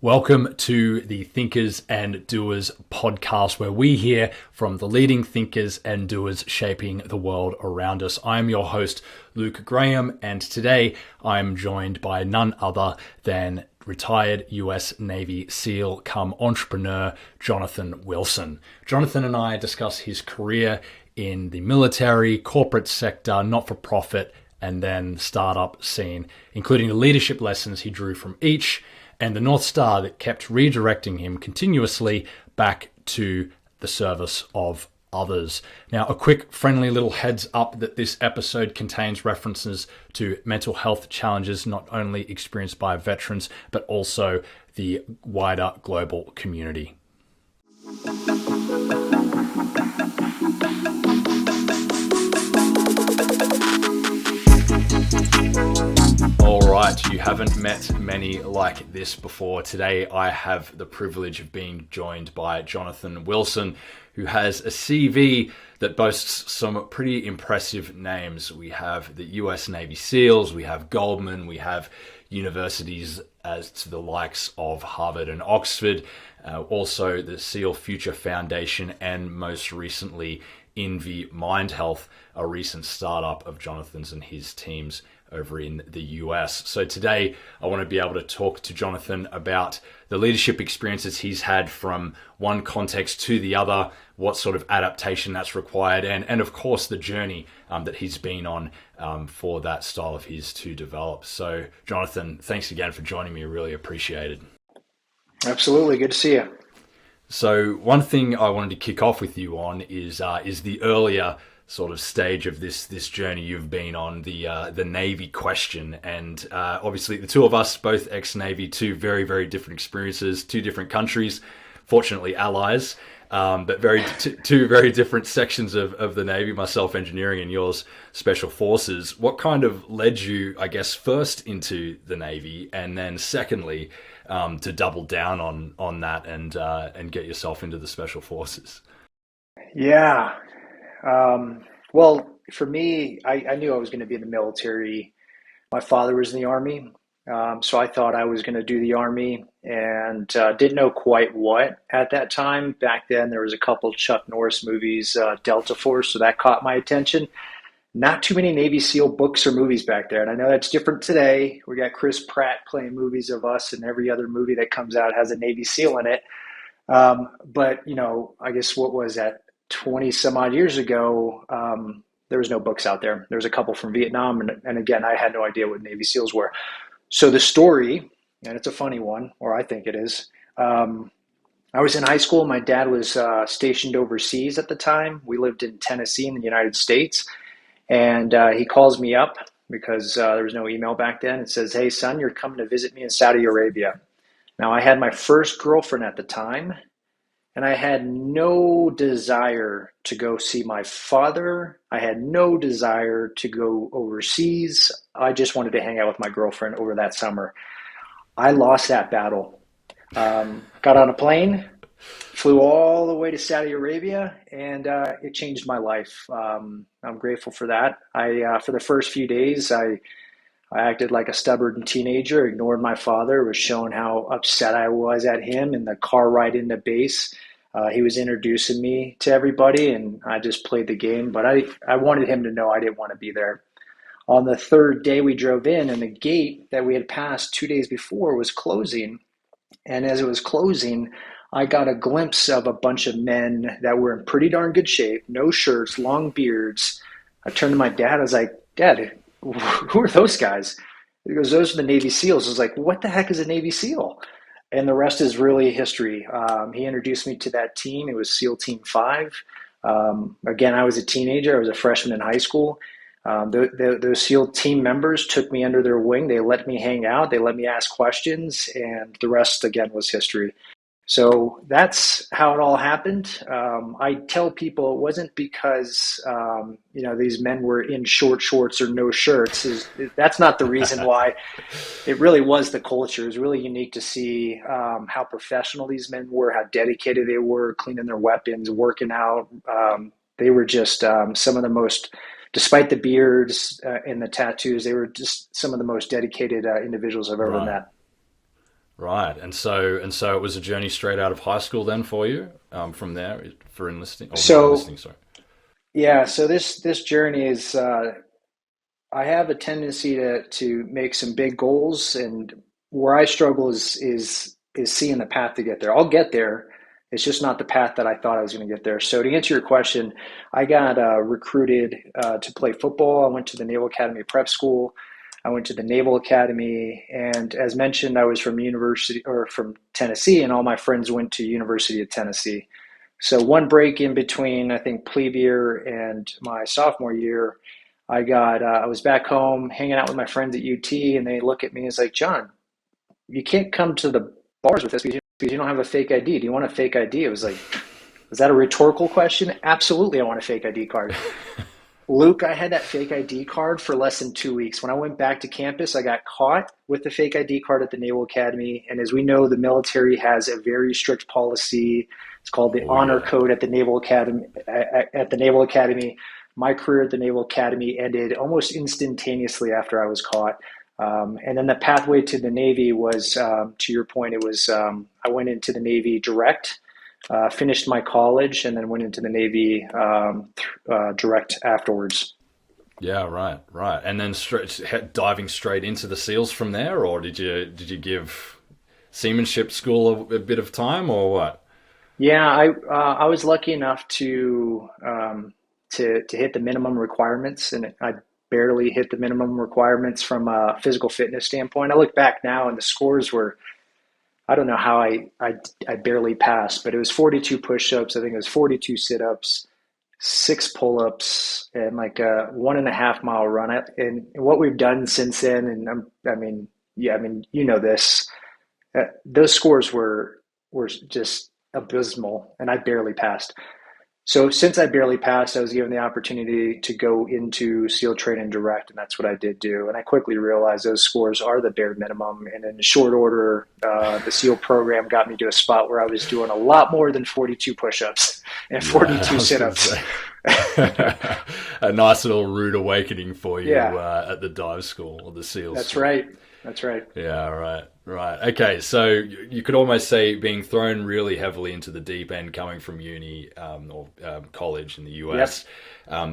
Welcome to the Thinkers and Doers podcast, where we hear from the leading thinkers and doers shaping the world around us. I am your host, Luke Graham, and today I'm joined by none other than retired US Navy SEAL come entrepreneur, Jonathan Wilson. Jonathan and I discuss his career in the military, corporate sector, not-for-profit, and then startup scene, including the leadership lessons he drew from each, and the North Star that kept redirecting him continuously back to the service of others. Now, a quick friendly little heads up that this episode contains references to mental health challenges not only experienced by veterans, but also the wider global community. All right, you haven't met many like this before. Today, I have the privilege of being joined by Jonathan Wilson, who has a CV that boasts some pretty impressive names. We have the US Navy SEALs, we have Goldman, we have universities as to the likes of Harvard and Oxford, also the SEAL Future Foundation, and most recently, INVI Mindhealth, a recent startup of Jonathan's and his team's over in the US. So today I want to be able to talk to Jonathan about the leadership experiences he's had from one context to the other, what sort of adaptation that's required, and of course the journey that he's been on for that style of his to develop. So Jonathan, thanks again for joining me. I really appreciate it. Absolutely. Good to see you. So one thing I wanted to kick off with you on is the earlier sort of stage of this journey you've been on, the Navy question. And obviously the two of us, both ex-Navy, two very, very different experiences, two different countries, fortunately allies, but two very different sections of the Navy, myself engineering and yours special forces. What kind of led you, I guess, first into the Navy, and then secondly, to double down on that and get yourself into the special forces? Yeah. Well, for me, I knew I was going to be in the military. My father was in the Army, so I thought I was going to do the Army, and didn't know quite what at that time. Back then, there was a couple of Chuck Norris movies, Delta Force, so that caught my attention. Not too many Navy SEAL books or movies back there, and I know that's different today. We got Chris Pratt playing movies of us, and every other movie that comes out has a Navy SEAL in it. But, I guess what was that? 20 some odd years ago, there was no books out there. There was a couple from Vietnam. And again, I had no idea what Navy SEALs were. So the story, and it's a funny one, or I think it is, I was in high school. My dad was stationed overseas at the time. We lived in Tennessee in the United States. And he calls me up because there was no email back then. It says, "Hey, son, you're coming to visit me in Saudi Arabia." Now, I had my first girlfriend at the time, and I had no desire to go see my father. I had no desire to go overseas. I just wanted to hang out with my girlfriend over that summer. I lost that battle. Got on a plane, flew all the way to Saudi Arabia, and it changed my life. I'm grateful for that. For the first few days, I acted like a stubborn teenager, ignored my father, was showing how upset I was at him in the car ride into base. He was introducing me to everybody, and I just played the game. But I wanted him to know I didn't want to be there. On the third day, we drove in, and the gate that we had passed 2 days before was closing. And as it was closing, I got a glimpse of a bunch of men that were in pretty darn good shape, no shirts, long beards. I turned to my dad. I was like, "Dad, who are those guys?" He goes, "Those are the Navy SEALs." I was like, "What the heck is a Navy SEAL?" And the rest is really history. He introduced me to that team. It was SEAL Team 5. Again, I was a teenager. I was a freshman in high school. Those SEAL team members took me under their wing. They let me hang out. They let me ask questions. And the rest, again, was history. So that's how it all happened. I tell people it wasn't because, these men were in short shorts or no shirts. That's not the reason why. It really was the culture. It was really unique to see how professional these men were, how dedicated they were, cleaning their weapons, working out. They were just some of the most, despite the beards and the tattoos, they were just some of the most dedicated individuals I've ever met. Right. And so it was a journey straight out of high school then for you, from there for enlisting or not So enlisting, sorry. yeah, so this journey is I have a tendency to make some big goals, and where I struggle is seeing the path to get there. I'll get there. It's just not the path that I thought I was going to get there. So to answer your question, I got recruited to play football. I went to the Naval Academy Prep School. I went to the Naval Academy, and as mentioned, I was from university or from Tennessee, and all my friends went to University of Tennessee. So one break in between, I think, plebe year and my sophomore year, I was back home hanging out with my friends at UT, and they look at me and it's like, John, you can't come to the bars with us because you don't have a fake ID. Do you want a fake ID? It was like, was that a rhetorical question? Absolutely, I want a fake ID card. Luke, I had that fake ID card for less than 2 weeks. When I went back to campus, I got caught with the fake ID card at the Naval Academy. And as we know, the military has a very strict policy. It's called the Oh Honor yeah. Code at the Naval Academy. At the Naval Academy, my career at the Naval Academy ended almost instantaneously after I was caught. And then the pathway to the Navy was, to your point, it was I went into the Navy direct, finished my college, and then went into the Navy direct afterwards. Yeah, right, right. And then diving straight into the SEALs from there, or did you give seamanship school a bit of time, or what? Yeah, I was lucky enough to hit the minimum requirements, and I barely hit the minimum requirements from a physical fitness standpoint. I look back now, and the scores were, I don't know how I barely passed, but it was 42 push-ups. I think it was 42 sit-ups, six pull-ups, and like a 1.5 mile run. And what we've done since then, and I mean, yeah, I mean, you know this, those scores were just abysmal, and I barely passed. So since I barely passed, I was given the opportunity to go into SEAL training direct, and that's what I did do. And I quickly realized those scores are the bare minimum. And in short order, the SEAL program got me to a spot where I was doing a lot more than 42 push-ups and Yeah, 42 I was going to sit-ups. say a nice little rude awakening for you Yeah, at the dive school or the SEAL that's school. right. That's right. Yeah, right, right. Okay, so you could almost say being thrown really heavily into the deep end coming from uni or college in the Yep. US,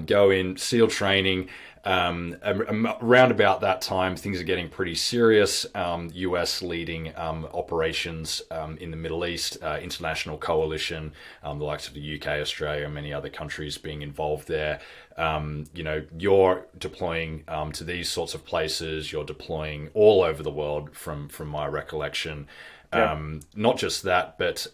go in SEAL training. Around about that time, things are getting pretty serious. US leading operations in the Middle East, international coalition, the likes of the UK, Australia, and many other countries being involved there. You're deploying to these sorts of places. You're deploying all over the world, from my recollection. Yep. Not just that, but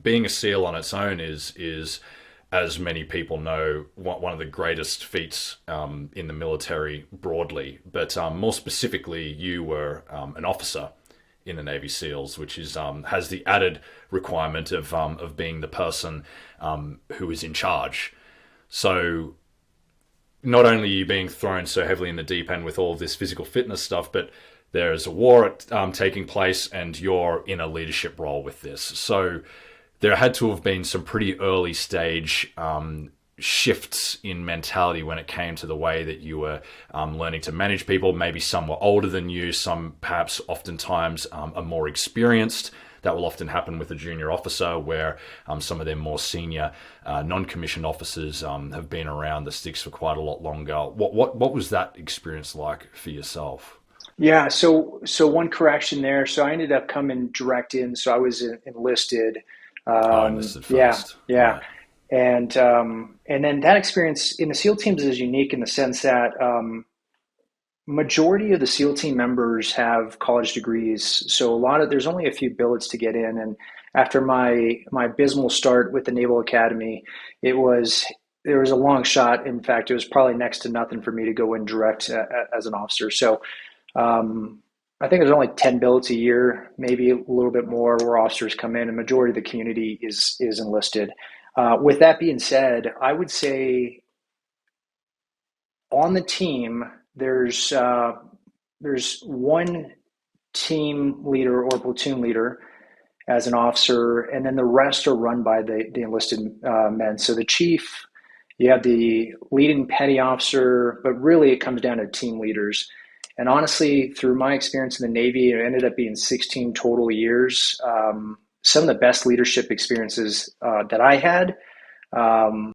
being a SEAL on its own is as many people know, one of the greatest feats in the military broadly. But more specifically, you were an officer in the Navy SEALs, which is has the added requirement of being the person who is in charge. So not only are you being thrown so heavily in the deep end with all of this physical fitness stuff, but there's a war taking place, and you're in a leadership role with this. So there had to have been some pretty early stage shifts in mentality when it came to the way that you were learning to manage people. Maybe some were older than you, some perhaps oftentimes are more experienced. That will often happen with a junior officer, where some of their more senior non-commissioned officers have been around the sticks for quite a lot longer. What was that experience like for yourself? Yeah. So one correction there. So I ended up coming direct in. So I was enlisted. Oh, enlisted Yeah. first, Yeah. right? And then that experience in the SEAL teams is unique in the sense that majority of the SEAL team members have college degrees. So there's only a few billets to get in. And after my abysmal start with the Naval Academy, it was there was a long shot. In fact, it was probably next to nothing for me to go in direct as an officer. So I think there's only 10 billets a year, maybe a little bit more, where officers come in, and majority of the community is enlisted. With that being said, I would say on the team, there's one team leader or platoon leader as an officer, and then the rest are run by the enlisted men. So the chief, you have the leading petty officer, but really it comes down to team leaders. And honestly, through my experience in the Navy, it ended up being 16 total years. Some of the best leadership experiences that I had, um,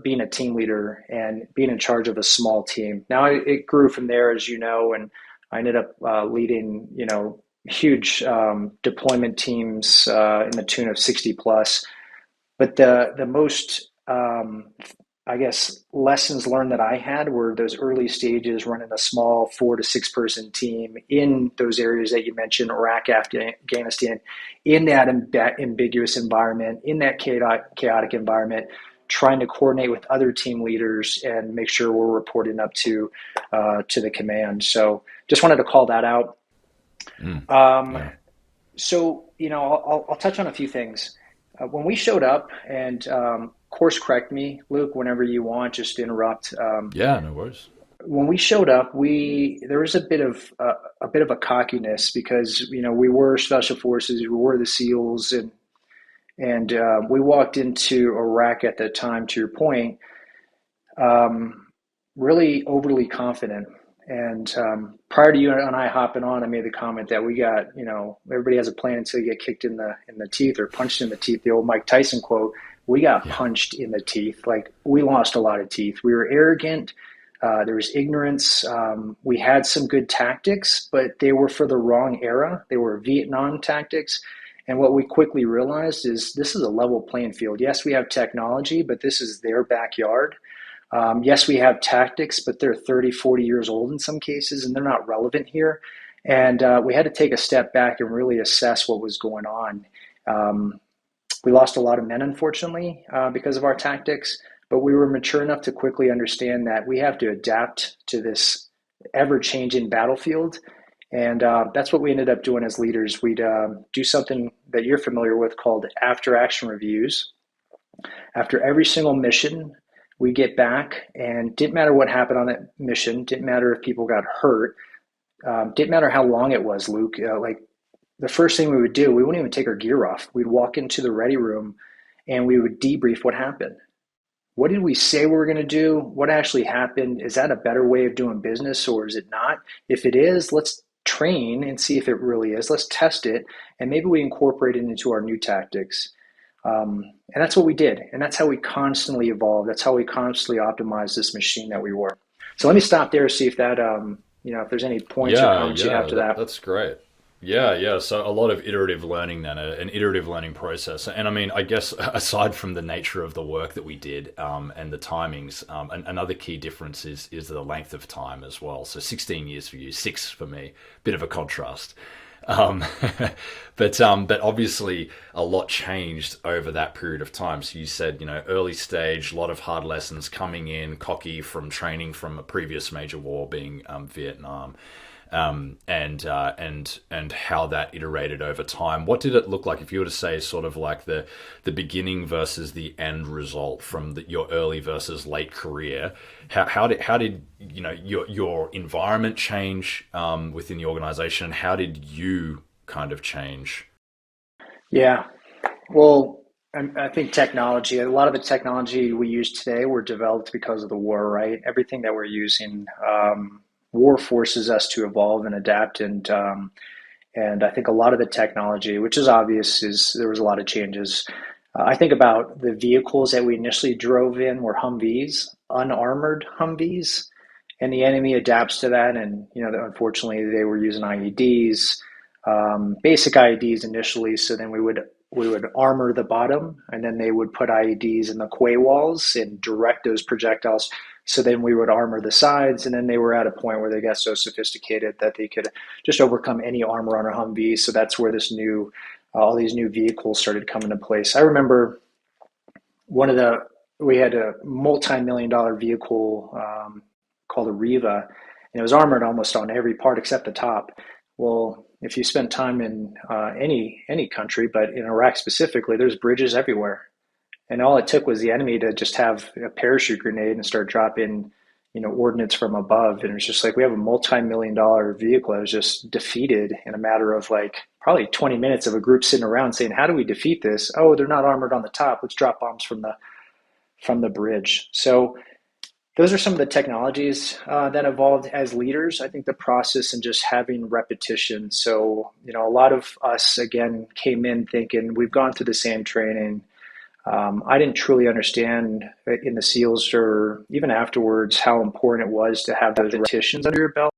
being a team leader and being in charge of a small team. Now it grew from there, as you know, and I ended up leading, huge deployment teams in the tune of 60 plus. But the most, I guess, lessons learned that I had were those early stages running a small 4 to 6 person team in those areas that you mentioned, Iraq, Afghanistan, in that ambiguous environment, in that chaotic environment, trying to coordinate with other team leaders and make sure we're reporting up to the command. So just wanted to call that out. Mm, Um, yeah. so, I'll touch on a few things. When we showed up, and course correct me, Luke, whenever you want, just interrupt. Yeah, no worries. When we showed up, we there was a bit of a cockiness because we were special forces, we were the SEALs, and we walked into Iraq at the time. To your point, um, really overly confident. And prior to you and I hopping on, I made the comment that we got, everybody has a plan until you get kicked in the teeth or punched in the teeth. The old Mike Tyson quote. We got Yeah. punched in the teeth. Like we lost a lot of teeth. We were arrogant. There was ignorance. We had some good tactics, but they were for the wrong era. They were Vietnam tactics. And what we quickly realized is this is a level playing field. Yes, we have technology, but this is their backyard. Yes, we have tactics, but they're 30, 40 years old in some cases, and they're not relevant here. And we had to take a step back and really assess what was going on. Um, we lost a lot of men, unfortunately, because of our tactics, but we were mature enough to quickly understand that we have to adapt to this ever changing battlefield. And that's what we ended up doing as leaders. We'd do something that you're familiar with called after action reviews. After every single mission, we get back, and didn't matter what happened on that mission, didn't matter if people got hurt, didn't matter how long it was, Luke. Like the first thing we would do, we wouldn't even take our gear off. We'd walk into the ready room and we would debrief what happened. What did we say we were going to do? What actually happened? Is that a better way of doing business or is it not? If it is, let's train and see if it really is. Let's test it and maybe we incorporate it into our new tactics. And that's what we did. And that's how we constantly evolved. That's how we constantly optimized this machine that we were. So let me stop there, see if that, if there's any points or Yeah, comments you have yeah, to that. that's great. Yeah, yeah. So a lot of iterative learning then, an iterative learning process. And I mean, I guess aside from the nature of the work that we did and the timings, another key difference is the length of time as well. So 16 years for you, 6 for me. Bit of a contrast. Um, but obviously a lot changed over that period of time. So you said, early stage, a lot of hard lessons coming in, cocky from training from a previous major war being Vietnam, and how that iterated over time. What did it look like if you were to say sort of like the beginning versus the end result from your early versus late career? How did your environment change within the organization? How did you kind of change? Yeah. Well, I think technology, a lot of the technology we use today were developed because of the war, right? Everything that we're using, war forces us to evolve and adapt. And I think a lot of the technology, which is obvious, is there was a lot of changes. I think about the vehicles that we initially drove in were Humvees, unarmored Humvees, and the enemy adapts to that. And unfortunately, they were using IEDs, basic IEDs initially. So then we would armor the bottom, and then they would put IEDs in the quay walls and direct those projectiles. So then we would armor the sides, and then they were at a point where they got so sophisticated that they could just overcome any armor on a Humvee. So that's where all these new vehicles started coming into place. I remember one of the we had a multi-million-dollar vehicle called a Riva, and it was armored almost on every part except the top. Well, if you spend time in any country, but in Iraq specifically, there's bridges everywhere, and all it took was the enemy to just have a parachute grenade and start dropping, ordnance from above, and it was just like we have a multi-million-dollar vehicle that was just defeated in a matter of like probably 20 minutes of a group sitting around saying, "How do we defeat this? Oh, they're not armored on the top. Let's drop bombs from the bridge." So those are some of the technologies that evolved as leaders. I think the process and just having repetition. So, a lot of us, again, came in thinking we've gone through the same training. I didn't truly understand in the SEALs or even afterwards how important it was to have those repetitions under your belt,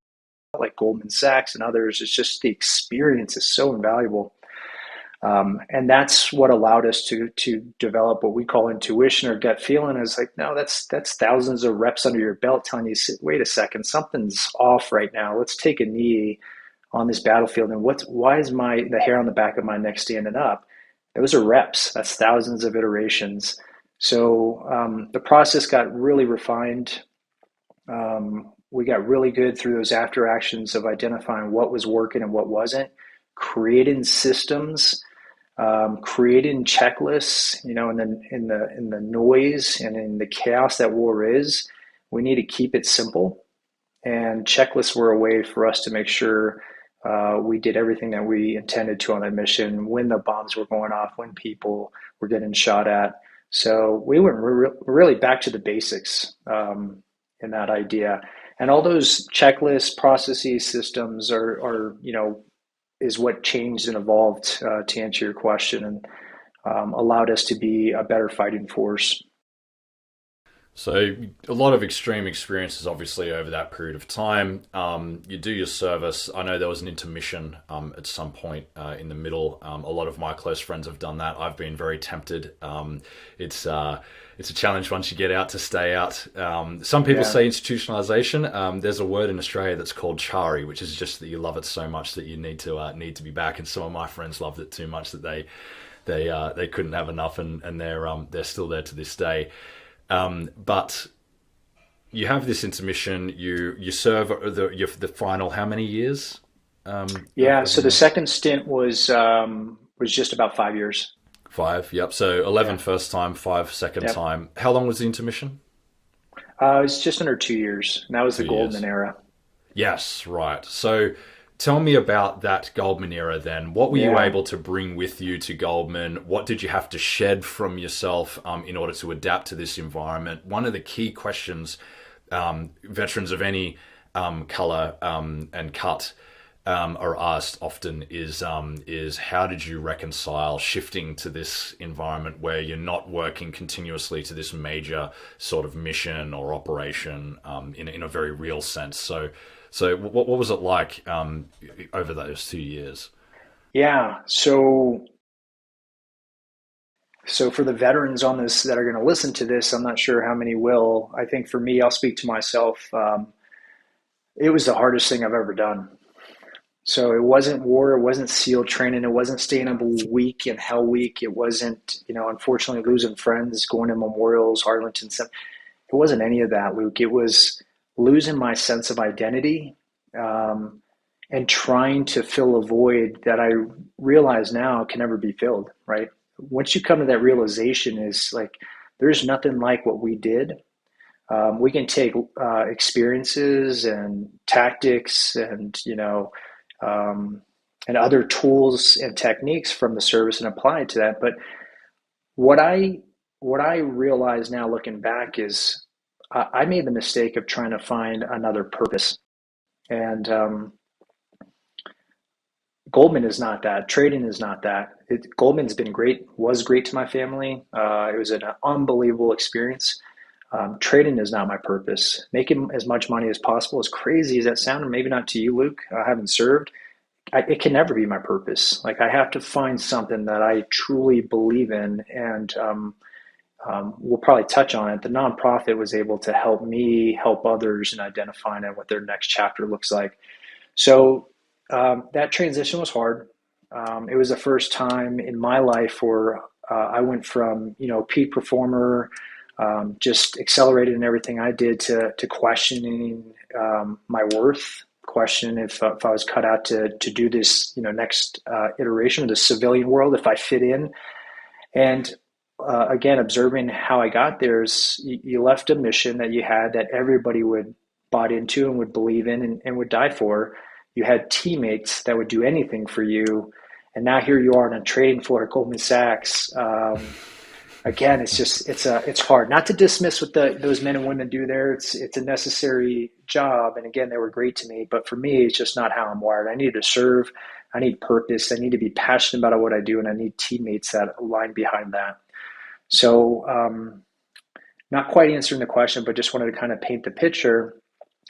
like Goldman Sachs and others. It's just the experience is so invaluable. And that's what allowed us to develop what we call intuition or gut feeling. Is like, no, that's thousands of reps under your belt telling you, wait a second, something's off right now. Let's take a knee on this battlefield. And why is the hair on the back of my neck standing up? Those are reps. That's thousands of iterations. So the process got really refined. We got really good through those after actions of identifying what was working and what wasn't, creating systems, creating checklists, and then in the noise and in the chaos that war is, we need to keep it simple. And checklists were a way for us to make sure we did everything that we intended to on that mission, when the bombs were going off, when people were getting shot at. So we went really back to the basics in that idea. And all those checklists, processes, systems are is what changed and evolved to answer your question, and allowed us to be a better fighting force. So a lot of extreme experiences, obviously, over that period of time. You do your service. I know there was an intermission at some point in the middle. A lot of my close friends have done that. I've been very tempted. It's a challenge once you get out to stay out. Some people say institutionalization. There's a word in Australia that's called chari, which is just that you love it so much that you need to be back. And some of my friends loved it too much that they couldn't have enough, and they're still there to this day. But you have this intermission. You serve the final how many years? So the second stint was just about 5 years. 5, yep. So 11 first time, 5 second time. How long was the intermission? It was just under 2 years. And that was the Goldman era. Yes, right. So tell me about that Goldman era then. What were you able to bring with you to Goldman? What did you have to shed from yourself in order to adapt to this environment? One of the key questions veterans of any color and cut are asked often is how did you reconcile shifting to this environment where you're not working continuously to this major sort of mission or operation in a very real sense? So what was it like over those 2 years? Yeah. So for the veterans on this that are going to listen to this, I'm not sure how many will. I think for me, I'll speak to myself. It was the hardest thing I've ever done. So it wasn't war, it wasn't SEAL training, it wasn't staying up a week in Hell Week, it wasn't, unfortunately losing friends, going to memorials, Arlington. It wasn't any of that, Luke. It was losing my sense of identity and trying to fill a void that I realize now can never be filled, right? Once you come to that realization, is like, there's nothing like what we did. We can take experiences and tactics and, and other tools and techniques from the service and apply it to that. But what I realize now, looking back, is I made the mistake of trying to find another purpose. And Goldman is not that. Trading is not that. Goldman's been great, was great to my family. It was an unbelievable experience. Trading is not my purpose. Making as much money as possible, as crazy as that sounds, and maybe not to you, Luke, having served, it can never be my purpose. Like, I have to find something that I truly believe in, and we'll probably touch on it. The nonprofit was able to help me help others in identifying what their next chapter looks like. So that transition was hard. It was the first time in my life where I went from, peak performer, just accelerated in everything I did, to questioning my worth, questioning if I was cut out to do this, next iteration of the civilian world, if I fit in. And again, observing how I got there, is you left a mission that you had that everybody would bought into and would believe in and would die for. You had teammates that would do anything for you. And now here you are on a trading floor at Goldman Sachs. again, it's hard not to dismiss what those men and women do there. It's a necessary job, and again, they were great to me. But for me, it's just not how I'm wired. I need to serve. I need purpose. I need to be passionate about what I do, and I need teammates that align behind that. So, not quite answering the question, but just wanted to kind of paint the picture.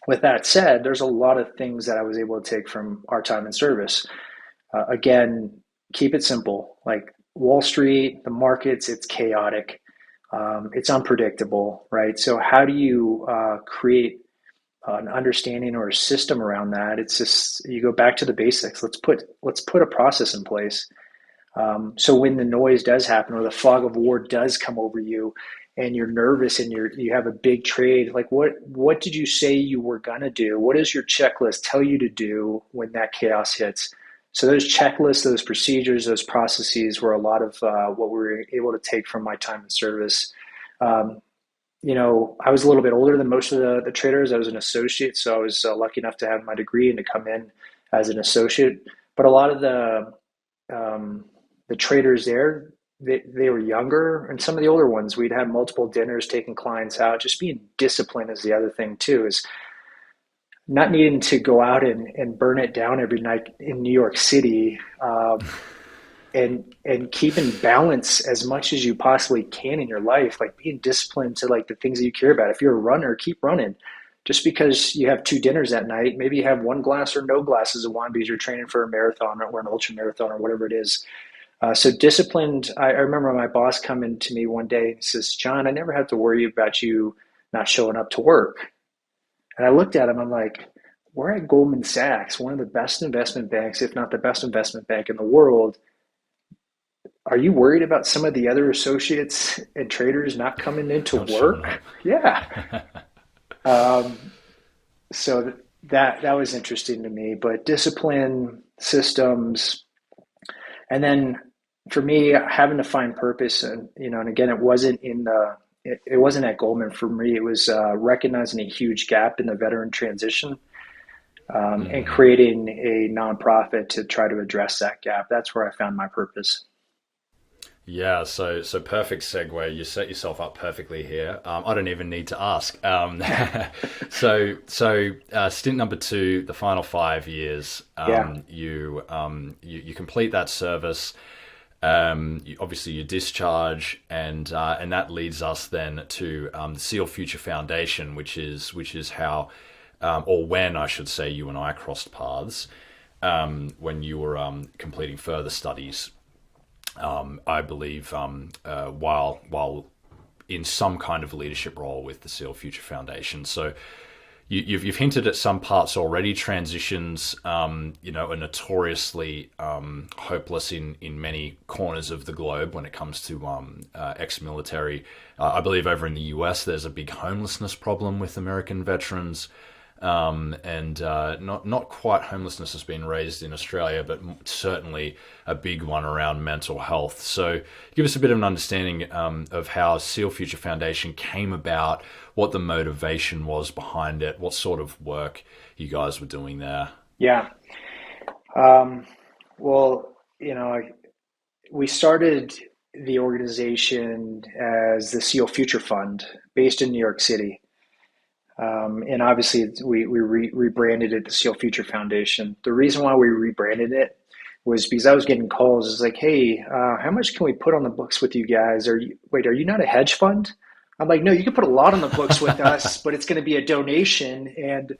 With that said, there's a lot of things that I was able to take from our time in service. Again, keep it simple. Like Wall Street, the markets, it's chaotic, it's unpredictable, right? So how do you create an understanding or a system around that? It's just you go back to the basics. Let's put a process in place. So when the noise does happen or the fog of war does come over you, and you're nervous and you have a big trade, like what did you say you were gonna do? What does your checklist tell you to do when that chaos hits? So those checklists, those procedures, those processes were a lot of what we were able to take from my time in service. Um, I was a little bit older than most of the traders. I was an associate, so I was lucky enough to have my degree and to come in as an associate. But a lot of the traders there, they were younger, and some of the older ones, we'd have multiple dinners, taking clients out. Just being disciplined is the other thing too, is not needing to go out and burn it down every night in New York City, and keeping balance as much as you possibly can in your life, like being disciplined to like the things that you care about. If you're a runner, keep running. Just because you have two dinners that night, maybe you have one glass or no glasses of wine because you're training for a marathon or an ultra marathon or whatever it is. So disciplined. I remember my boss coming to me one day and says, "John, I never have to worry about you not showing up to work." And I looked at him. I'm like, "We're at Goldman Sachs, one of the best investment banks, if not the best investment bank in the world. Are you worried about some of the other associates and traders not coming into Not showing work?" up. Yeah. Um, so that was interesting to me. But discipline, systems, and then for me, having to find purpose, and again, it wasn't at Goldman for me. It was recognizing a huge gap in the veteran transition, and Mm. creating a nonprofit to try to address that gap. That's where I found my purpose. Yeah, so perfect segue. You set yourself up perfectly here. I don't even need to ask. So stint number two, the final 5 years. Yeah, You complete that service. Obviously, you discharge, and that leads us then to the Seal Future Foundation, which is how, or when I should say, you and I crossed paths when you were completing further studies. I believe while in some kind of leadership role with the Seal Future Foundation. So you've hinted at some parts already. Transitions, are notoriously hopeless in many corners of the globe when it comes to ex-military. I believe over in the US, there's a big homelessness problem with American veterans. And not quite homelessness has been raised in Australia, but certainly a big one around mental health. So, give us a bit of an understanding of how Seal Future Foundation came about, what the motivation was behind it, what sort of work you guys were doing there. yeah. Um, well, we started the organization as the SEAL Future Fund, based in New York City. And obviously, we rebranded it the SEAL Future Foundation. The reason why we rebranded it was because I was getting calls. It's like, "Hey, how much can we put on the books with you guys? Are you not a hedge fund?" I'm like, "No, you can put a lot on the books with us, but it's going to be a donation." And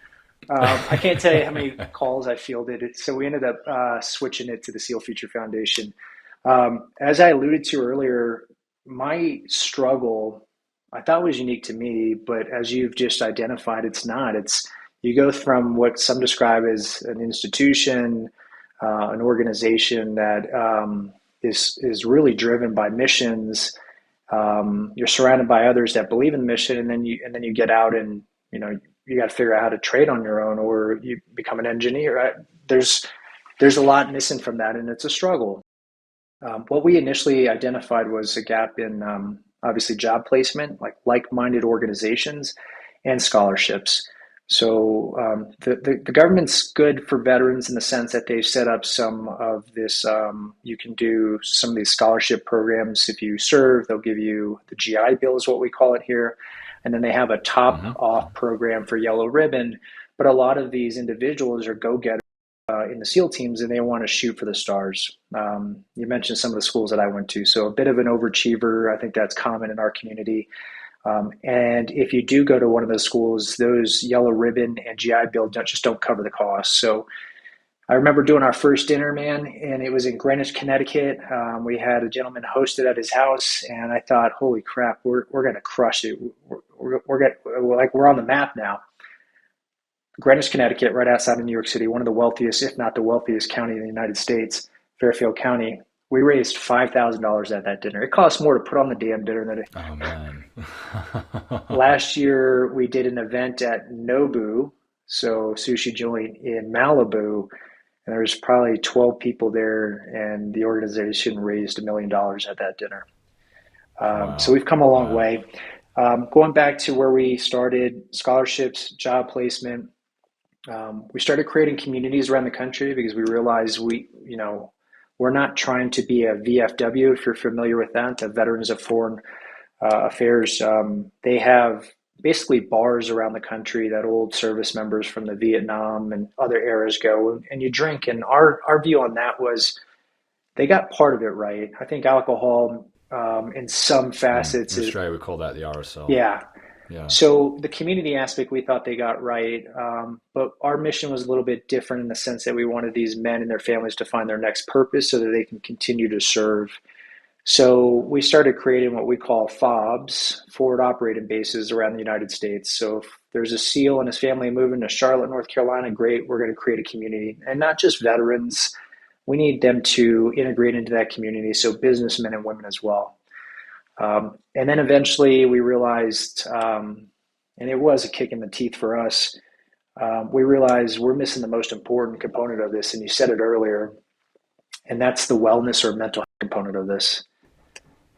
I can't tell you how many calls I fielded. So we ended up switching it to the SEAL Future Foundation. As I alluded to earlier, my struggle I thought was unique to me, but as you've just identified, it's not. It's you go from what some describe as an institution, an organization that is really driven by missions. You're surrounded by others that believe in the mission, and then you get out and you got to figure out how to trade on your own, or you become an engineer. There's a lot missing from that, and it's a struggle. What we initially identified was a gap in obviously job placement, like minded organizations and scholarships. So the government's good for veterans in the sense that they've set up some of this. You can do some of these scholarship programs if you serve. They'll give you the GI Bill, is what we call it here, and then they have a top Mm-hmm. off program for Yellow Ribbon. But a lot of these individuals are go getters in the SEAL teams, and they want to shoot for the stars. You mentioned some of the schools that I went to, so a bit of an overachiever. I think that's common in our community. And if you do go to one of those schools, those Yellow Ribbon and GI Bill just don't cover the cost. So I remember doing our first dinner, man, and it was in Greenwich, Connecticut. We had a gentleman hosted at his house, and I thought, holy crap, we're going to crush it. We're on the map now. Greenwich, Connecticut, right outside of New York City, one of the wealthiest, if not the wealthiest county in the United States, Fairfield County. We raised $5,000 at that dinner. It costs more to put on the damn dinner than it. Oh man. Last year, we did an event at Nobu, so sushi joint in Malibu, and there was probably 12 people there, and the organization raised $1 million at that dinner. So Wow. we've come a long Wow. way. Going back to where we started, scholarships, job placement, we started creating communities around the country because we realized we're not trying to be a VFW, if you're familiar with that, the Veterans of Foreign Affairs. They have basically bars around the country that old service members from the Vietnam and other eras go, and you drink. And our view on that was they got part of it right. I think alcohol in some facets In is, Australia, we call that the RSL. yeah. Yeah. So the community aspect we thought they got right, but our mission was a little bit different in the sense that we wanted these men and their families to find their next purpose so that they can continue to serve. So we started creating what we call FOBs, forward operating bases around the United States. So if there's a SEAL and his family moving to Charlotte, North Carolina, great, we're going to create a community. And not just veterans, we need them to integrate into that community, so businessmen and women as well. And then eventually we realized, and it was a kick in the teeth for us, we realized we're missing the most important component of this, and you said it earlier, and that's the wellness or mental health component of this.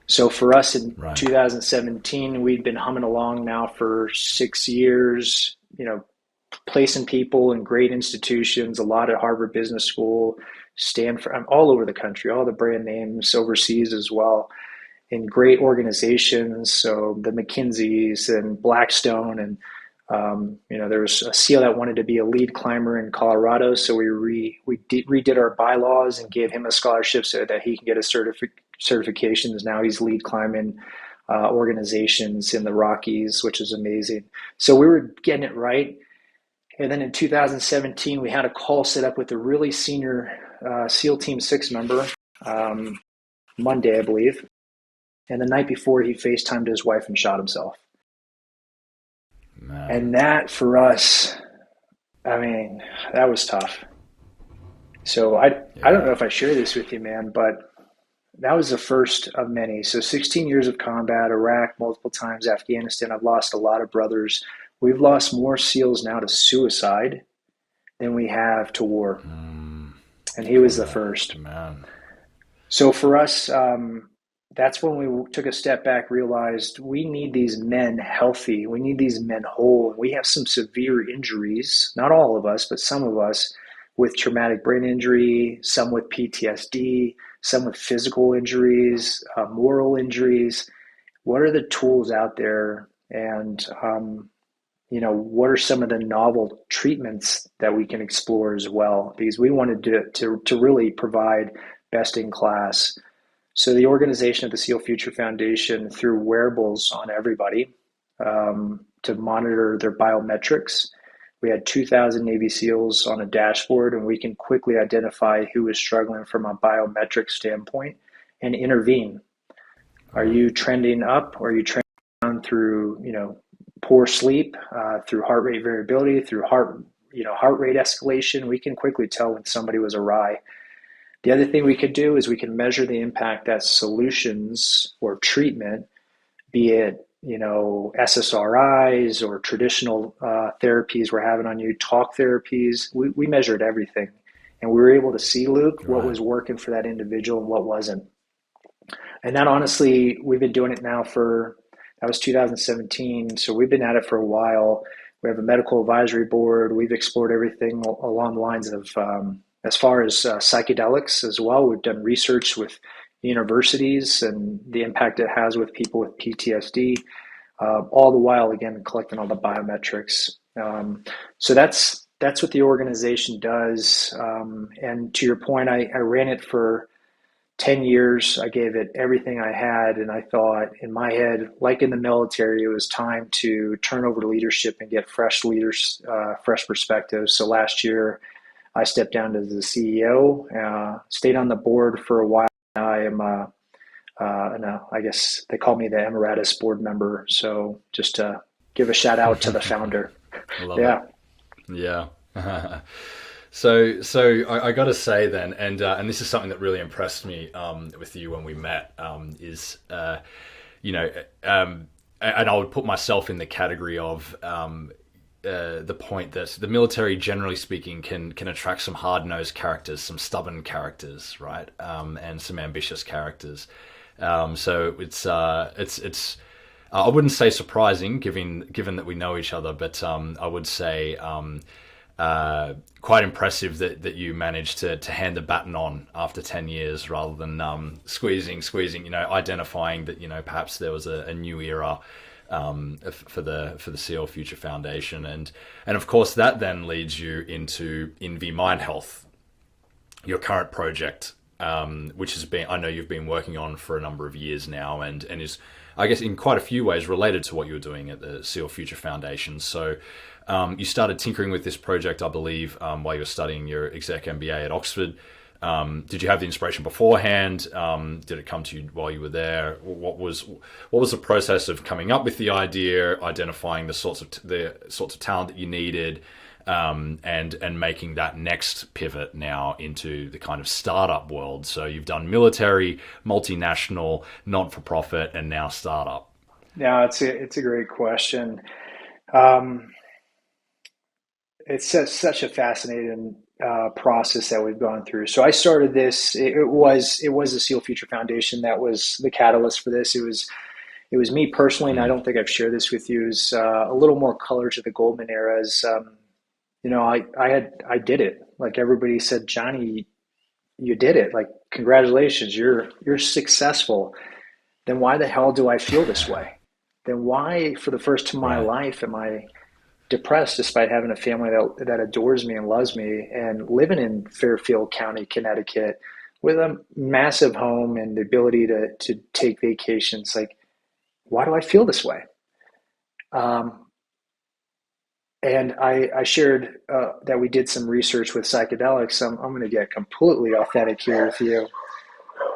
So for us in Right. 2017, we'd been humming along now for 6 years, placing people in great institutions, a lot at Harvard Business School, Stanford, all over the country, all the brand names overseas as well, in great organizations. So the McKinseys and Blackstone, and there was a SEAL that wanted to be a lead climber in Colorado, so redid our bylaws and gave him a scholarship so that he can get a certifications. Now he's lead climbing organizations in the Rockies, which is amazing. So we were getting it right. And then in 2017, we had a call set up with a really senior SEAL Team 6 member, Monday, I believe. And the night before, he FaceTimed his wife and shot himself. Man. And that for us, I mean, that was tough. So I don't know Yeah. if I share this with you, man, but that was the first of many. So 16 years of combat, Iraq multiple times, Afghanistan. I've lost a lot of brothers. We've lost more SEALs now to suicide than we have to war. And he was the Combat. first. Man. So for us, that's when we took a step back, realized we need these men healthy. We need these men whole. We have some severe injuries, not all of us, but some of us with traumatic brain injury, some with PTSD, some with physical injuries, moral injuries. What are the tools out there? And, what are some of the novel treatments that we can explore as well? Because we wanted to really provide best in class. So the organization of the SEAL Future Foundation threw wearables on everybody to monitor their biometrics. We had 2,000 Navy SEALs on a dashboard, and we can quickly identify who is struggling from a biometric standpoint and intervene. Are Right. you trending up, or are you trending down through, poor sleep, through heart rate variability, through heart rate escalation? We can quickly tell when somebody was awry. The other thing we could do is we can measure the impact that solutions or treatment, be it SSRIs or traditional therapies we're having on you, talk therapies. We measured everything, and we were able to see, Luke, what Right. was working for that individual and what wasn't. And that, honestly, we've been doing it now that was 2017, so we've been at it for a while. We have a medical advisory board. We've explored everything along the lines of, as far as psychedelics as well. We've done research with universities and the impact it has with people with PTSD, all the while, again, collecting all the biometrics. So that's what the organization does. And to your point, I ran it for 10 years. I gave it everything I had. And I thought in my head, like in the military, it was time to turn over to leadership and get fresh leaders, fresh perspectives. So last year, I stepped down as the CEO, stayed on the board for a while. Now I am, I guess they call me the emeritus board member. So just to give a shout out to the founder. I love it. Yeah. Yeah. So I got to say then, and this is something that really impressed me with you when we met, is you know, and I would put myself in the category of the point that the military, generally speaking, can attract some hard nosed characters, some stubborn characters, right, and some ambitious characters. So it's I wouldn't say surprising, given that we know each other, but I would say quite impressive that you managed to hand the baton on after 10 years rather than squeezing, identifying that perhaps there was a new era for the SEAL Future Foundation, and of course that then leads you into INVI Mindhealth, your current project, which has been, I know you've been working on for a number of years now, and is, I guess, in quite a few ways related to what you were doing at the SEAL Future Foundation. So you started tinkering with this project, I believe, while you were studying your exec MBA at Oxford. Did you have the inspiration beforehand? Did it come to you while you were there? What was the process of coming up with the idea, identifying the sorts of talent that you needed, and making that next pivot now into the kind of startup world? So you've done military, multinational, not-for-profit, and now startup. Yeah, it's a great question. It's such a fascinating process that we've gone through. So I started this. It was the SEAL Future Foundation that was the catalyst for this. It was me personally, and I don't think I've shared this with you. Is a little more color to the Goldman era. I did it. Like everybody said, Johnny, you did it. Like congratulations, you're successful. Then why the hell do I feel this way? Then why, for the first time in my Right. life, am I depressed despite having a family that adores me and loves me and living in Fairfield County, Connecticut, with a massive home and the ability to take vacations? Like, why do I feel this way? Um, and I shared that we did some research with psychedelics. I'm going to get completely authentic here with you.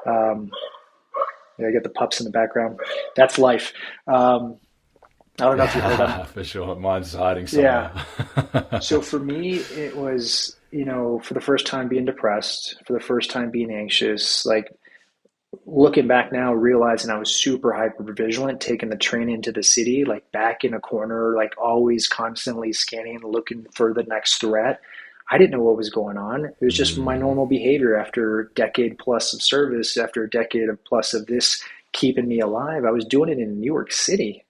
Um, I get the pups in the background. That's life. I don't know if you heard them. For sure. Mine's hiding Yeah. somewhere. So for me, it was, for the first time being depressed, for the first time being anxious, like looking back now, realizing I was super hyper vigilant, taking the train into the city, like back in a corner, like always constantly scanning, looking for the next threat. I didn't know what was going on. It was just my Mm, normal behavior after a decade plus of service, after a decade of plus of this keeping me alive. I was doing it in New York City,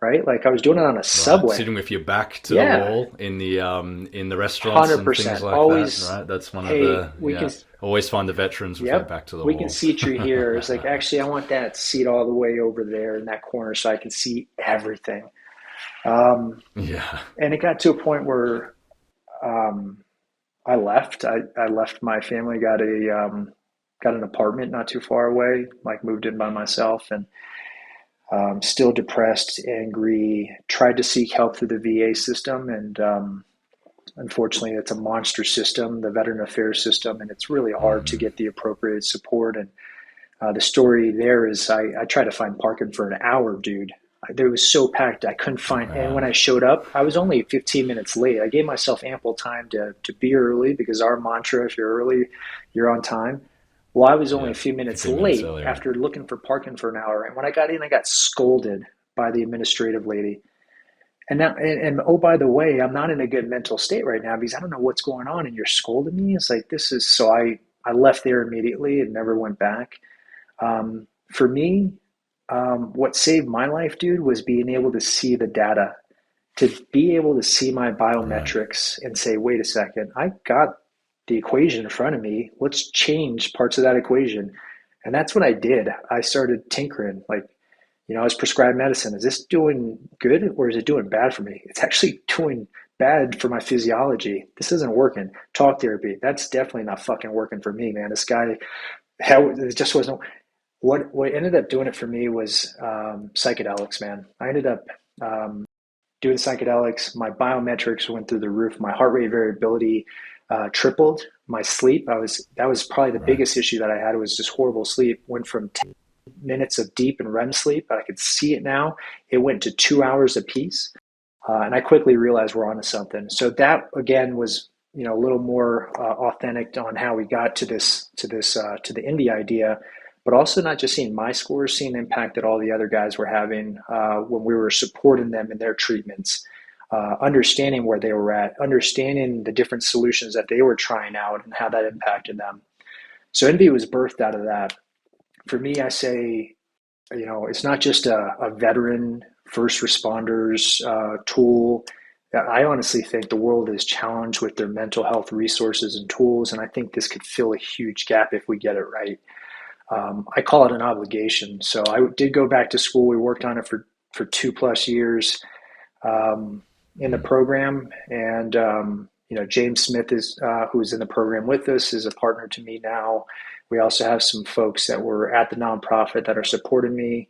right? Like I was doing it on a right. subway. Sitting with your back to the Yeah, wall in the restaurants and things 100%. like that, Always, right? That's one of hey, the, we can, always find the veterans with their yep, back to the we can wall. seat you here. It's like, actually, I want that seat all the way over there in that corner so I can see everything. Um, Yeah. and it got to a point where um, I left. I left my family, got an apartment not too far away, like moved in by myself, and still depressed, angry, tried to seek help through the VA system. And unfortunately, it's a monster system, the Veteran Affairs system, and it's really hard to Mm, get the appropriate support. And the story there is I tried to find parking for an hour, dude. It was so packed, I couldn't find. And when wow. I showed up, I was only 15 minutes late. I gave myself ample time to be early because our mantra, if you're early, you're on time. Well, I was only a Yeah. few minutes 15 minutes late earlier. after looking for parking for an hour. And when I got in, I got scolded by the administrative lady. And now, and oh, by the way, I'm not in a good mental state right now because I don't know what's going on, and you're scolding me. It's like this is so. I left there immediately and never went back. For me, what saved my life, dude, was being able to see the data to be able to see my Right. biometrics and say, wait a second, I got the equation in front of me. Let's change parts of that equation. And that's what I did. I started tinkering, like, I was prescribed medicine. Is this doing good or is it doing bad for me? It's actually doing bad for my physiology. This isn't working. Talk therapy, that's definitely not fucking working for me, man. This guy, it just wasn't. What ended up doing it for me was psychedelics, man. I ended up doing psychedelics. My biometrics went through the roof. My heart rate variability tripled. My sleep, that was probably the Right. biggest issue that I had, was just horrible sleep. Went from 10 minutes of deep and REM sleep, but I could see it now. It went to 2 hours apiece. And I quickly realized we're onto something. So that again was, a little more authentic on how we got to the indie idea, but also not just seeing my scores, seeing the impact that all the other guys were having when we were supporting them in their treatments, understanding where they were at, understanding the different solutions that they were trying out and how that impacted them. So Envy was birthed out of that. For me, I say, it's not just a veteran first responders tool. I honestly think the world is challenged with their mental health resources and tools, and I think this could fill a huge gap if we get it right. I call it an obligation. So I did go back to school. We worked on it for 2+ years in the Mm. program, and James Smith is who's in the program with us, is a partner to me now. We also have some folks that were at the nonprofit that are supporting me,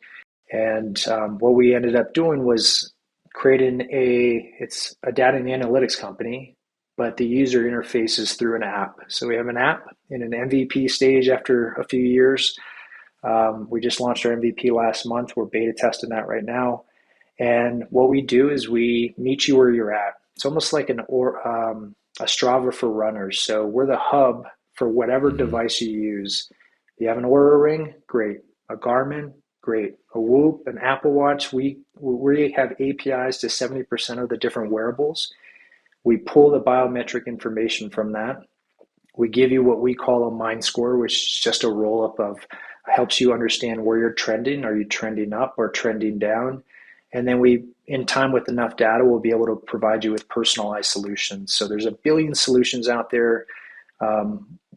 and what we ended up doing was creating it's a data and analytics company, but the user interface is through an app. So we have an app in an MVP stage after a few years. We just launched our MVP last month. We're beta testing that right now. And what we do is we meet you where you're at. It's almost like a Strava for runners. So we're the hub for whatever Mm. device you use. You have an Oura ring, great. A Garmin, great. A Whoop, an Apple Watch. We have APIs to 70% of the different wearables. We pull the biometric information from that. We give you what we call a mind score, which is just a roll up of helps you understand where you're trending. Are you trending up or trending down? And then in time with enough data, we'll be able to provide you with personalized solutions. So there's a billion solutions out there.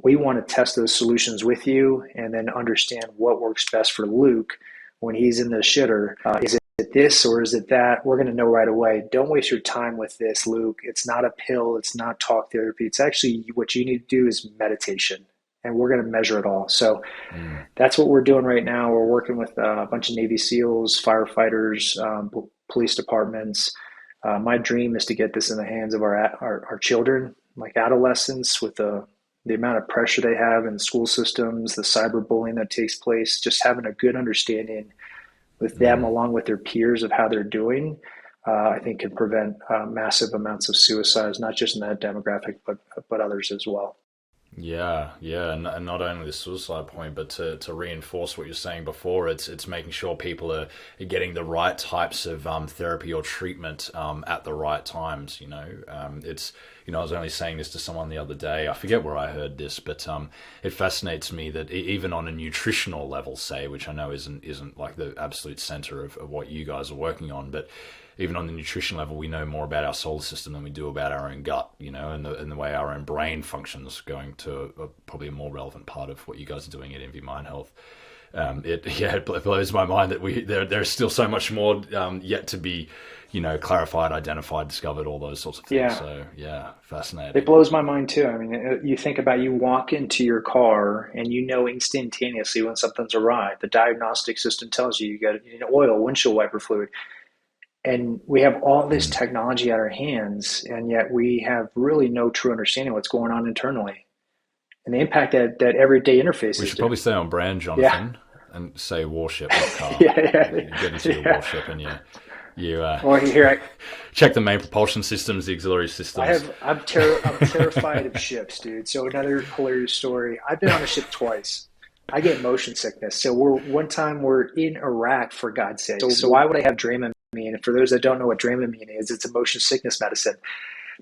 We want to test those solutions with you and then understand what works best for Luke when he's in the shitter. Is it this or is it that? We're going to know right away. Don't waste your time with this, Luke. It's not a pill. It's not talk therapy. It's actually what you need to do is meditation. And we're going to measure it all. So Mm. that's what we're doing right now. We're working with a bunch of Navy SEALs, firefighters, police departments. My dream is to get this in the hands of our children, like adolescents, with the amount of pressure they have in school systems, the cyberbullying that takes place, just having a good understanding with them Mm. along with their peers of how they're doing, I think can prevent massive amounts of suicides, not just in that demographic, but others as well. Yeah, yeah, and not only the suicide point, but to reinforce what you're saying before, it's making sure people are getting the right types of therapy or treatment at the right times. It's I was only saying this to someone the other day. I forget where I heard this, but it fascinates me that even on a nutritional level, say, which I know isn't like the absolute center of what you guys are working on, but even on the nutrition level, we know more about our solar system than we do about our own gut, and the way our own brain functions, going to probably a more relevant part of what you guys are doing at INVI Mindhealth. It blows my mind that there's still so much more yet to be, clarified, identified, discovered, all those sorts of things. Yeah, So yeah, it fascinating. blows my mind too. I mean, you think about, you walk into your car and you know instantaneously when something's awry. The diagnostic system tells you you need oil, windshield wiper fluid. And we have all this Mm. technology at our hands, and yet we have really no true understanding of what's going on internally and the impact that everyday We interfaces should do. probably stay on brand, Yeah, Jonathan, and say warship, not car. yeah, yeah, You get into your yeah. warship and you Well, here check the main propulsion systems, the auxiliary systems. I'm terrified of ships, dude. So another hilarious story. I've been on a ship twice. I get motion sickness. So one time we're in Iraq, for God's sake. So why would I have Dramamine? And for those that don't know what Dramamine is, it's a motion sickness medicine.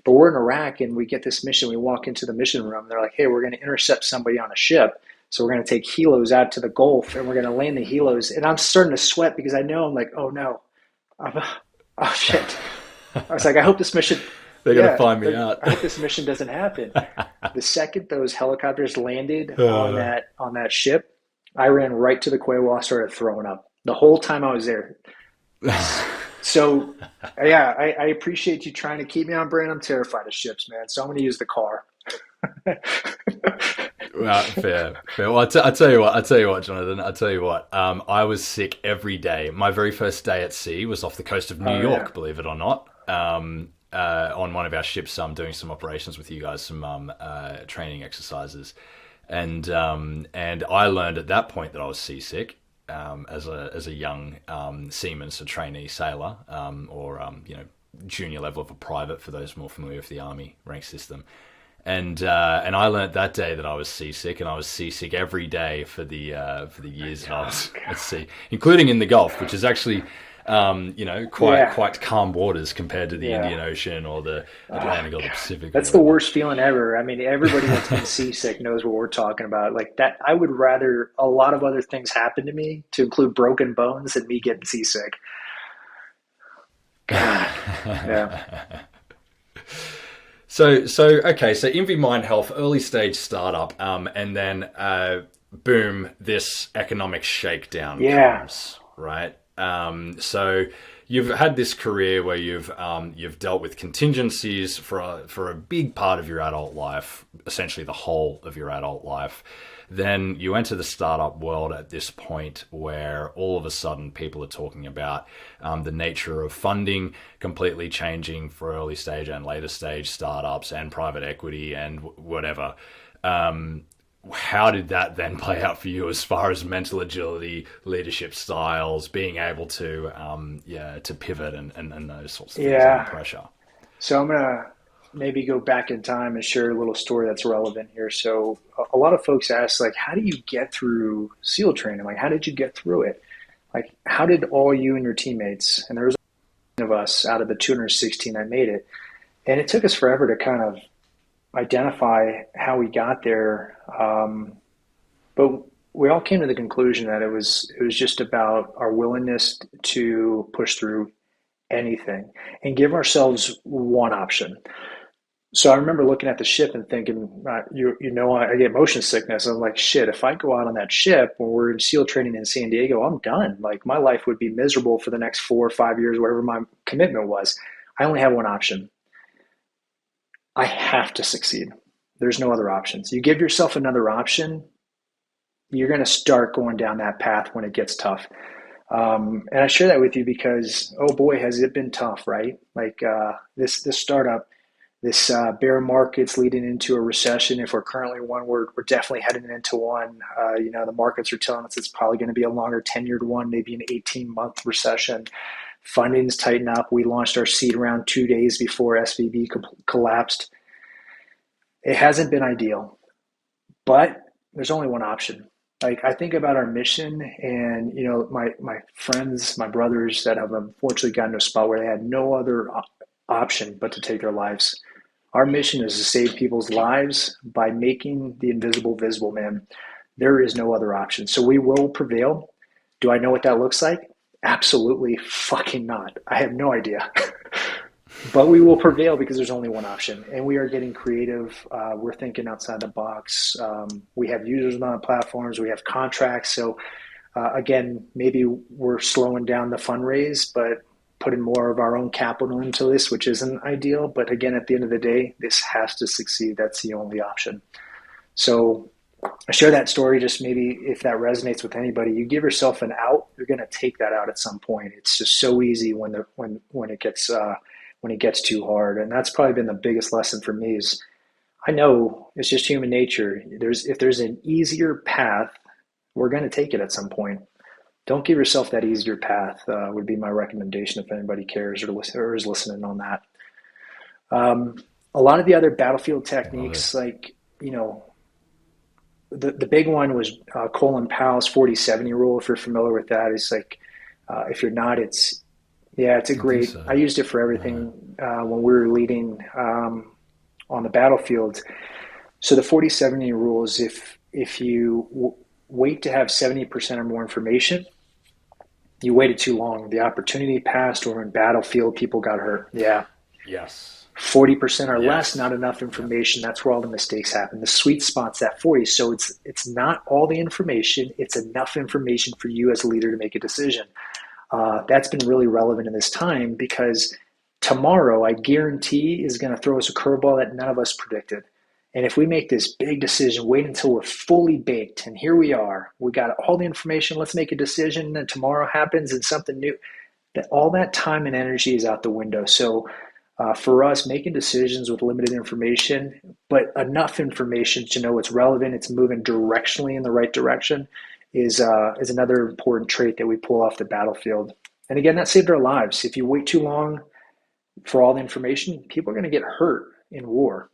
But we're in Iraq and we get this mission. We walk into the mission room. They're like, hey, we're going to intercept somebody on a ship. So we're going to take helos out to the Gulf and we're going to land the helos. And I'm starting to sweat because I know, I'm like, oh no, I'm, oh shit. I was like, I hope this mission, They're going to yeah, find me out. I hope this mission doesn't happen. The second those helicopters landed Uh, on that ship, I ran right to the quay wall, started throwing up the whole time I was there. So, yeah, I appreciate you trying to keep me on brand. I'm terrified of ships, man. So I'm going to use the car. Well, fair, fair. Well, I tell you what, Jonathan. I tell you what. I was sick every day. My very first day at sea was off the coast of New Oh yeah, York, believe it or not. On one of our ships, doing some operations with you guys, some training exercises, and I learned at that point that I was seasick. As a young seaman, so trainee sailor, or junior level of a private for those more familiar with the army rank system. And I learnt that day that I was seasick, and I was seasick every day for the years that I was at sea, including in the Gulf, which is actually yeah, quite calm waters compared to the yeah. Indian Ocean or the Atlantic or the Pacific or That's the whatever. worst feeling ever. I mean, everybody that's been seasick knows what we're talking about. Like that, I would rather a lot of other things happen to me, to include broken bones, than me getting seasick. God, yeah, So okay, so INVI Mindhealth, early stage startup, and then boom, this economic shakedown yeah, comes, right? So you've had this career where you've dealt with contingencies for a big part of your adult life, essentially the whole of your adult life. Then you enter the startup world at this point where all of a sudden people are talking about the nature of funding completely changing for early stage and later stage startups and private equity and whatever. How did that then play out for you as far as mental agility, leadership styles, being able to to pivot and those sorts of things under yeah. pressure? So I'm gonna maybe go back in time and share a little story that's relevant here. So a lot of folks ask, like, how do you get through SEAL training? Like, how did you get through it? Like, how did all you and your teammates, and there was of us out of the 216 that made it, and it took us forever to kind of identify how we got there. But we all came to the conclusion that it was just about our willingness to push through anything and give ourselves one option. So I remember looking at the ship and thinking, I get motion sickness. I'm like, shit, if I go out on that ship when we're in SEAL training in San Diego, I'm done. Like my life would be miserable for the next 4 or 5 years, whatever my commitment was. I only have one option. I have to succeed. There's no other options. You give yourself another option, you're going to start going down that path when it gets tough. And I share that with you because, oh boy, has it been tough, right? Like this startup, this bear market's leading into a recession. If we're currently one, we're definitely heading into one. The markets are telling us it's probably going to be a longer tenured one, maybe an 18-month recession. Funding's tighten up. We launched our seed round 2 days before SVB collapsed. It hasn't been ideal, but there's only one option. Like I think about our mission, and my friends, my brothers that have unfortunately gotten to a spot where they had no other option but to take their lives. Our mission is to save people's lives by making the invisible visible, man. There is no other option. So we will prevail. Do I know what that looks like? Absolutely fucking not. I have no idea. But we will prevail because there's only one option, and we are getting creative. We're thinking outside the box. We have users on the platforms. We have contracts. So again, maybe we're slowing down the fundraise, but putting more of our own capital into this, which isn't ideal. But again, at the end of the day, this has to succeed. That's the only option. So I share that story just maybe if that resonates with anybody. You give yourself an out, you're going to take that out at some point. It's just so easy when it gets too hard, and that's probably been the biggest lesson for me. Is I know it's just human nature. If there's an easier path, we're going to take it at some point. Don't give yourself that easier path. Would be my recommendation if anybody cares or is listening on that. A lot of the other battlefield I love it. techniques, like the big one was Colin Powell's 40-70 rule. If you're familiar with that, it's like if you're not, it's a I think great. so. I used it for everything when we were leading on the battlefield. So the 40-70 rule is if you wait to have 70% or more information, You waited too long. The opportunity passed, or in battlefield, people got hurt. Yeah. Yes. 40% or less, Yes. not enough Yeah. information. That's where all the mistakes happen. The sweet spot's at 40. So it's not all the information. It's enough information for you as a leader to make a decision. That's been really relevant in this time because tomorrow, I guarantee, is going to throw us a curveball that none of us predicted. And if we make this big decision, wait until we're fully baked, and here we are, we got all the information, let's make a decision, and then tomorrow happens and something new, that all that time and energy is out the window. So for us, making decisions with limited information, but enough information to know it's relevant, it's moving directionally in the right direction, is another important trait that we pull off the battlefield. And again, that saved our lives. If you wait too long for all the information, people are going to get hurt in war.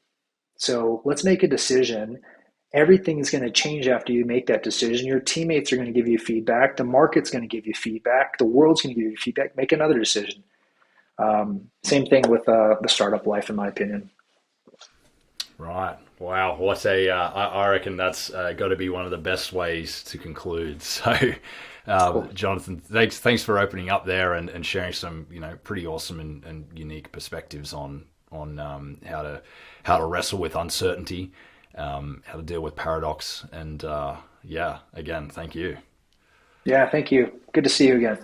So let's make a decision. Everything is going to change after you make that decision. Your teammates are going to give you feedback. The market's going to give you feedback. The world's going to give you feedback. Make another decision. Same thing with the startup life, in my opinion. Right. Wow. What a, I reckon that's got to be one of the best ways to conclude. So, Cool. Jonathan, thanks for opening up there and sharing some, pretty awesome and unique perspectives on how to wrestle with uncertainty, how to deal with paradox. And yeah, again, thank you. Yeah, thank you. Good to see you again.